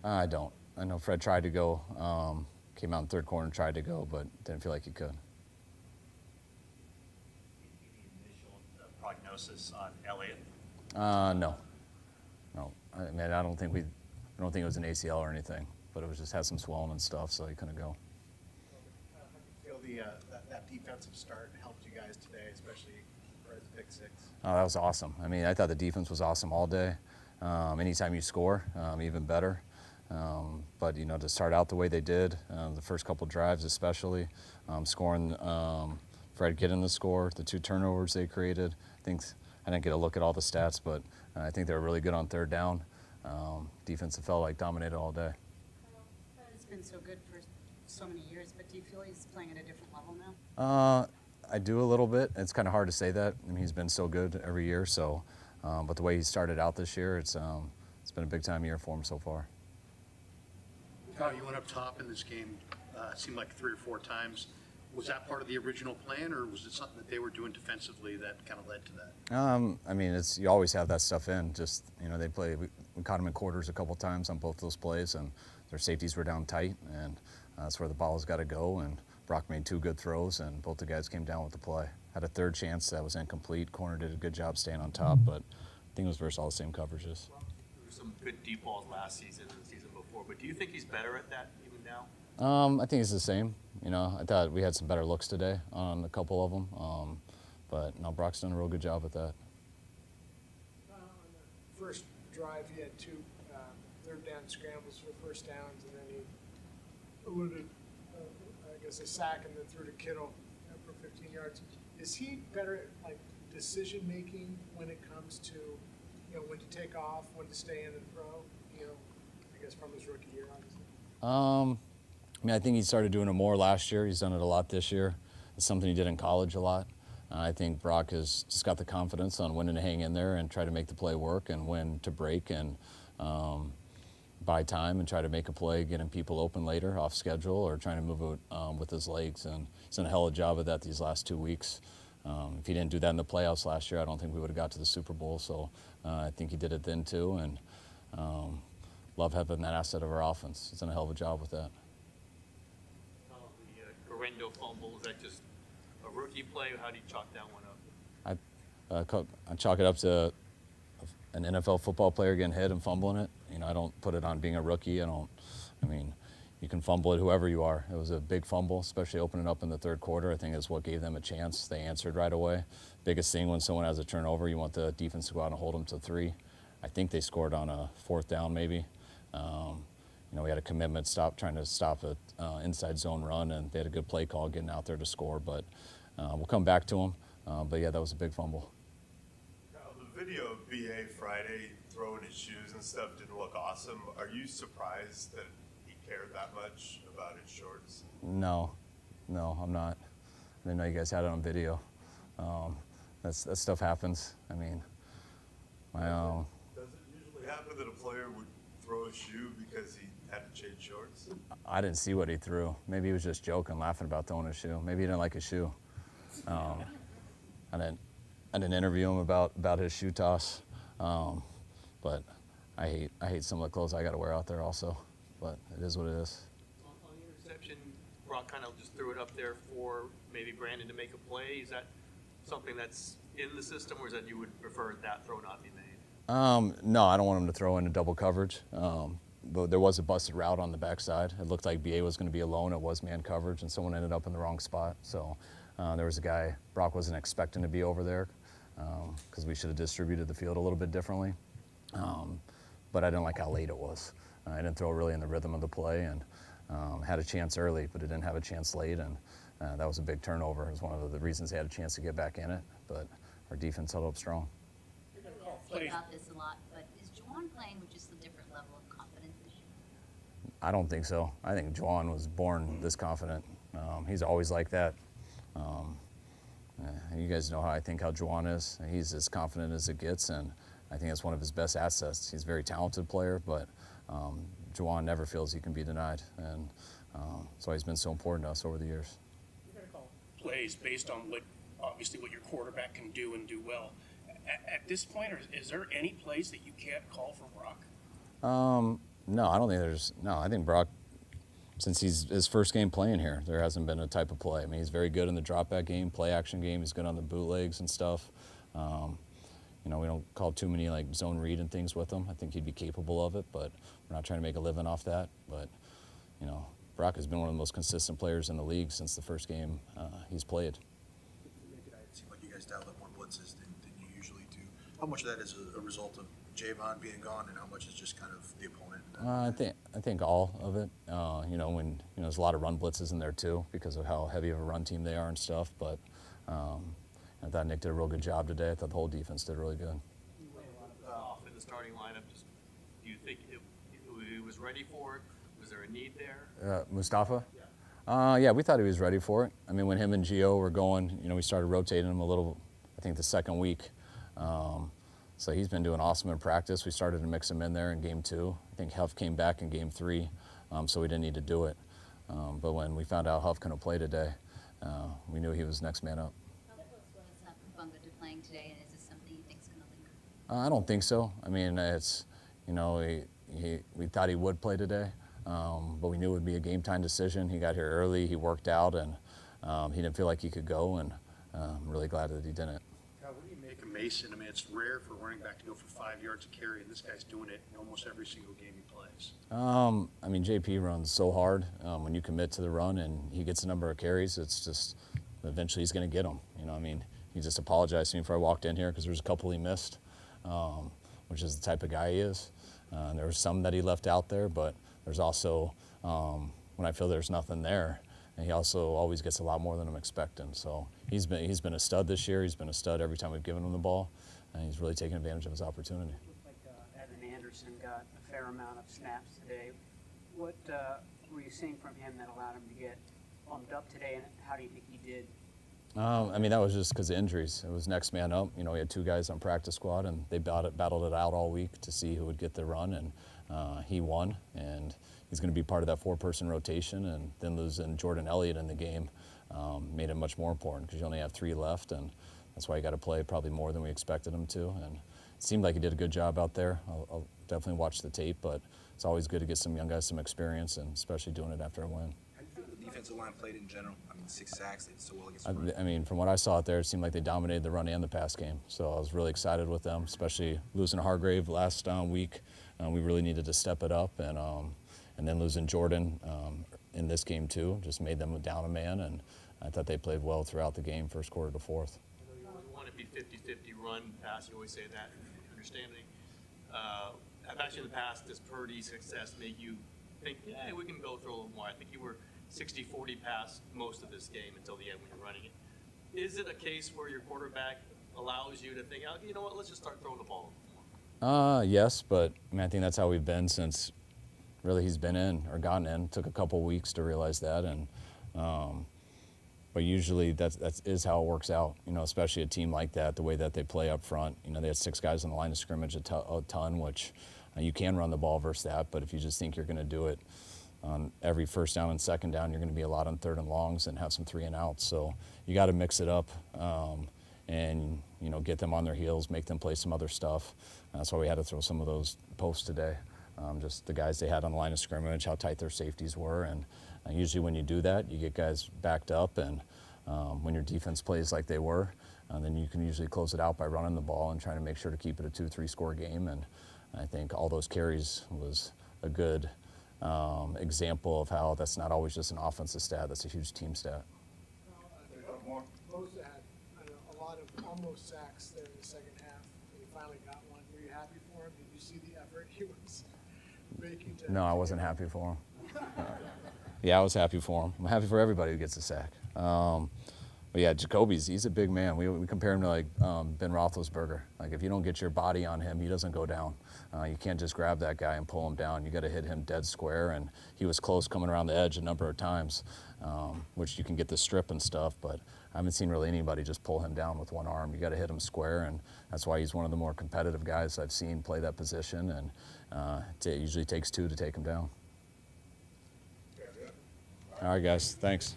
I don't. I know Fred tried to go, came out in third quarter and tried to go, but didn't feel like he could. Any initial prognosis on Elliott? No. No. I mean, I don't think it was an ACL or anything, but it was just had some swelling and stuff, so he couldn't go. How do you feel that defensive start helped you guys today, especially Fred's pick six? Oh, that was awesome. I mean, I thought the defense was awesome all day. Anytime you score, even better. But, to start out the way they did, the first couple drives especially, scoring, Fred getting the score, the 2 turnovers they created. I didn't get a look at all the stats, but I think they were really good on third down. Defense felt like dominated all day. Fred has been so good for so many years, but do you feel he's playing at a different level now? I do a little bit. It's kind of hard to say that. I mean, he's been so good every year. So, but the way he started out this year, it's been a big time year for him so far. Kyle, you went up top in this game. It seemed like 3 or 4 times. Was that part of the original plan, or was it something that they were doing defensively that kind of led to that? I mean, you always have that stuff in. Just they play. We caught them in quarters a couple times on both those plays, and their safeties were down tight, and that's where the ball's got to go. And Brock made 2 good throws, and both the guys came down with the play. Had a third chance that was incomplete. Corner did a good job staying on top, but I think it was versus all the same coverages. There were some good deep balls last season and the season before, but do you think he's better at that even now? I think it's the same. I thought we had some better looks today on a couple of them, but no, Brock's done a real good job with that. On the first drive, he had 2 third down scrambles for first downs, and then he eluded, I guess, a sack and then threw to Kittle for 15 yards. Is he better at decision making when it comes to when to take off, when to stay in and throw? I guess from his rookie year, obviously. I mean, I think he started doing it more last year. He's done it a lot this year. It's something he did in college a lot. I think Brock has just got the confidence on when to hang in there and try to make the play work and when to break and buy time and try to make a play, getting people open later off schedule or trying to move it with his legs. And he's done a hell of a job of that these last 2 weeks. If he didn't do that in the playoffs last year, I don't think we would have got to the Super Bowl. So I think he did it then too. And love having that asset of our offense. He's done a hell of a job with that. The Guerrero fumble, is that just a rookie play? How do you chalk that one up? I chalk it up to an NFL football player getting hit and fumbling it. I don't put it on being a rookie. You can fumble it whoever you are. It was a big fumble, especially opening up in the third quarter. I think that's what gave them a chance. They answered right away. Biggest thing when someone has a turnover, you want the defense to go out and hold them to 3. I think they scored on a 4th down maybe. We had a commitment trying to stop an inside zone run, and they had a good play call getting out there to score. But we'll come back to them. But yeah, that was a big fumble. The video of BA Friday throwing his shoes and stuff didn't look awesome. Are you surprised that he cared that much about his shorts? No, I'm not. I didn't know you guys had it on video. That stuff happens. I mean, Does it usually happen that a player would throw a shoe because he had to change shorts? I didn't see what he threw. Maybe he was just joking, laughing about throwing his shoe. Maybe he didn't like his shoe. I didn't interview him about his shoe toss. But I hate some of the clothes I got to wear out there also. But it is what it is. On the interception, Brock kind of just threw it up there for maybe Brandon to make a play. Is that something that's in the system, or is that you would prefer that throw not be made? No, I don't want him to throw into double coverage. But there was a busted route on the backside. It looked like BA was going to be alone. It was man coverage, and someone ended up in the wrong spot. So there was a guy Brock wasn't expecting to be over there because we should have distributed the field a little bit differently. But I didn't like how late it was. I didn't throw really in the rhythm of the play, and had a chance early, but it didn't have a chance late, and that was a big turnover. It was one of the reasons they had a chance to get back in it, but our defense held up strong. About this a lot, but is Juwan playing with just a different level of confidence this year? I don't think so. I think Juwan was born this confident. He's always like that. You guys know how Juwan is. He's as confident as it gets, and I think that's one of his best assets. He's a very talented player, but Juwan never feels he can be denied, and that's why he's been so important to us over the years. You're going to call plays based on what your quarterback can do and do well. At this point, is there any plays that you can't call for Brock? No, I don't think there's, no, I think Brock, since he's his first game playing here, there hasn't been a type of play. I mean, he's very good in the drop back game, play action game. He's good on the bootlegs and stuff. You know, we don't call too many like zone read and things with him. I think he'd be capable of it, but we're not trying to make a living off that. But, you know, Brock has been one of the most consistent players in the league since the first game he's played. It seemed like you guys dialed up more blitzes than you usually do. How much of that is a result of Javon being gone, and how much is just kind of the opponent? I think all of it. You know, when there's a lot of run blitzes in there too because of how heavy of a run team they are and stuff. But I thought Nick did a real good job today. I thought the whole defense did really good. Off in the starting lineup, just do you think he was ready for it? Was there a need there? Mustafa? Yeah, we thought he was ready for it. I mean, when him and Gio were going, you know, we started rotating him a little, I think the second week. So he's been doing awesome in practice. We started to mix him in there in game 2. I think Huff came back in game 3, so we didn't need to do it. But when we found out Huff couldn't play today, we knew he was next man up. How close was Bunga to playing today, and is this something you think is going to linger? I don't think so. I mean, it's, you know, we thought he would play today, but we knew it would be a game time decision. He got here early, he worked out, and he didn't feel like he could go, and I'm really glad that he didn't. What do you make of Mason? I mean, it's rare for a running back to go for 5 yards a carry, and this guy's doing it in almost every single game he plays. I mean, JP runs so hard. When you commit to the run and he gets a number of carries, it's just eventually he's going to get them. You know, I mean, he just apologized to me before I walked in here because there was a couple he missed, which is the type of guy he is. There were some that he left out there, but there's also when I feel there's nothing there. And he also always gets a lot more than I'm expecting. So he's been a stud this year. He's been a stud every time we've given him the ball, and he's really taken advantage of his opportunity. Looked like Evan Anderson got a fair amount of snaps today. What were you seeing from him that allowed him to get bumped up today, and how do you think he did? I mean, that was just because of injuries. It was next man up. You know, we had 2 guys on practice squad, and they battled it out all week to see who would get the run, and he won. And he's going to be part of that 4-person rotation, and then losing Jordan Elliott in the game made it much more important because you only have 3 left, and that's why you got to play probably more than we expected him to. And it seemed like he did a good job out there. I'll definitely watch the tape, but it's always good to get some young guys some experience, and especially doing it after a win. How do you think the defensive line played in general? I mean, 6 sacks, they did so well against the run. I mean, from what I saw out there, it seemed like they dominated the run and the pass game. So I was really excited with them, especially losing Hargrave last week. We really needed to step it up, and then losing Jordan in this game too just made them down a man, and I thought they played well throughout the game, first quarter to fourth. You want to be 50-50 run, pass, you always say that, understanding. I've actually in the past, does Purdy's success make you think, yeah, we can go through a little more? I think you were 60-40 pass most of this game until the end when you're running it. Is it a case where your quarterback allows you to think, oh, you know what, let's just start throwing the ball more? Yes, but I mean, I think that's how we've been since really he's been in or gotten in. It took a couple weeks to realize that, and but usually that is how it works out. You know, especially a team like that, the way that they play up front. You know, they had 6 guys on the line of scrimmage a ton, which you can run the ball versus that. But if you just think you're going to do it on every first down and second down, you're going to be a lot on third and longs and have some 3 and outs. So you got to mix it up and you know, get them on their heels, make them play some other stuff. That's why we had to throw some of those posts today. Just the guys they had on the line of scrimmage, how tight their safeties were, and usually when you do that, you get guys backed up, and when your defense plays like they were, then you can usually close it out by running the ball and trying to make sure to keep it a 2-3 score game. And I think all those carries was a good example of how that's not always just an offensive stat, that's a huge team stat. Bosa had a lot of almost sacks there in the second half, and he finally got one. Were you happy for him? Did you see the effort he was making to? No, I wasn't happy for him. Yeah, I was happy for him. I'm happy for everybody who gets a sack. But yeah, he's a big man. We compare him to like Ben Roethlisberger. Like if you don't get your body on him, he doesn't go down. You can't just grab that guy and pull him down. You got to hit him dead square, and he was close coming around the edge a number of times, which you can get the strip and stuff, but I haven't seen really anybody just pull him down with one arm. You got to hit him square, and that's why he's one of the more competitive guys I've seen play that position, and it usually takes 2 to take him down. All right, guys, thanks.